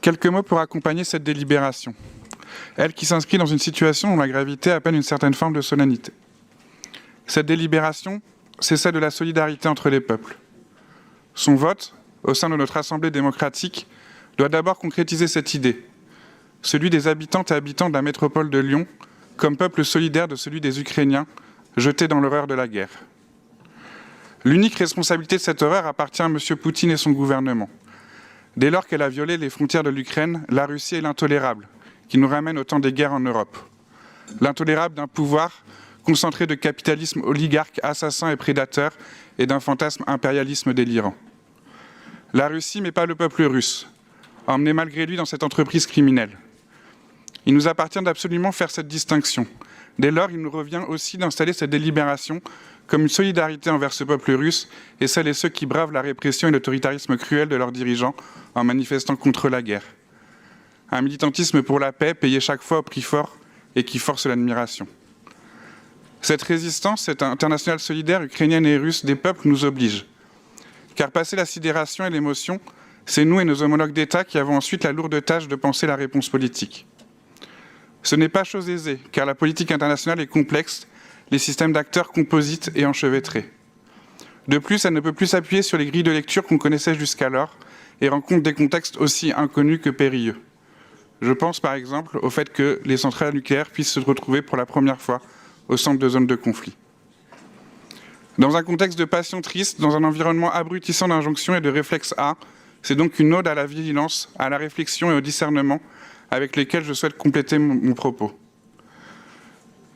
Quelques mots pour accompagner cette délibération, elle qui s'inscrit dans une situation dont la gravité appelle une certaine forme de solennité. Cette délibération, c'est celle de la solidarité entre les peuples. Son vote, au sein de notre Assemblée démocratique, doit d'abord concrétiser cette idée, celui des habitantes et habitants de la métropole de Lyon, comme peuple solidaire de celui des Ukrainiens, jetés dans l'horreur de la guerre. L'unique responsabilité de cette horreur appartient à M. Poutine et son gouvernement. Dès lors qu'elle a violé les frontières de l'Ukraine, la Russie est l'intolérable, qui nous ramène au temps des guerres en Europe. L'intolérable d'un pouvoir concentré de capitalisme oligarque, assassin et prédateur, et d'un fantasme impérialisme délirant. La Russie, mais pas le peuple russe, a emmené malgré lui dans cette entreprise criminelle. Il nous appartient d'absolument faire cette distinction. Dès lors, il nous revient aussi d'installer cette délibération comme une solidarité envers ce peuple russe et celles et ceux qui bravent la répression et l'autoritarisme cruel de leurs dirigeants en manifestant contre la guerre. Un militantisme pour la paix payé chaque fois au prix fort et qui force l'admiration. Cette résistance, cette internationale solidaire ukrainienne et russe des peuples nous oblige. Car passer la sidération et l'émotion, c'est nous et nos homologues d'État qui avons ensuite la lourde tâche de penser la réponse politique. Ce n'est pas chose aisée, car la politique internationale est complexe, les systèmes d'acteurs composites et enchevêtrés. De plus, elle ne peut plus s'appuyer sur les grilles de lecture qu'on connaissait jusqu'alors et rencontre des contextes aussi inconnus que périlleux. Je pense par exemple au fait que les centrales nucléaires puissent se retrouver pour la première fois au centre de zones de conflit. Dans un contexte de passion triste, dans un environnement abrutissant d'injonctions et de réflexes A, c'est donc une ode à la vigilance, à la réflexion et au discernement avec lesquels je souhaite compléter mon propos.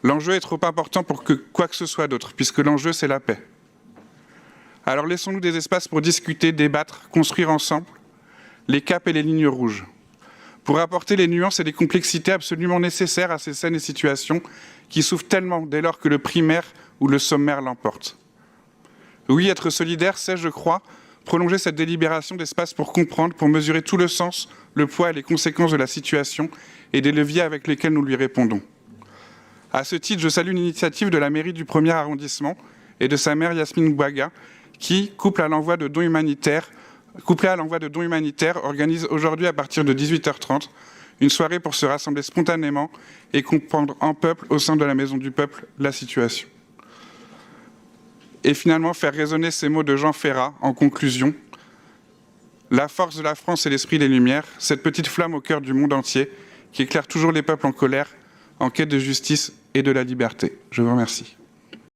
L'enjeu est trop important pour que quoi que ce soit d'autre, puisque l'enjeu c'est la paix. Alors laissons-nous des espaces pour discuter, débattre, construire ensemble les caps et les lignes rouges, pour apporter les nuances et les complexités absolument nécessaires à ces scènes et situations qui souffrent tellement dès lors que le primaire ou le sommaire l'emporte. Oui, être solidaire, c'est, je crois, prolonger cette délibération d'espace pour comprendre, pour mesurer tout le sens, le poids et les conséquences de la situation et des leviers avec lesquels nous lui répondons. À ce titre, je salue l'initiative de la mairie du 1er arrondissement et de sa maire Yasmine Bouaga, qui, couplée à l'envoi de dons humanitaires, organise aujourd'hui à partir de 18h30 une soirée pour se rassembler spontanément et comprendre en peuple, au sein de la Maison du Peuple, la situation. Et finalement, faire résonner ces mots de Jean Ferrat en conclusion. La force de la France et l'esprit des Lumières, cette petite flamme au cœur du monde entier qui éclaire toujours les peuples en colère, en quête de justice et de la liberté. Je vous remercie.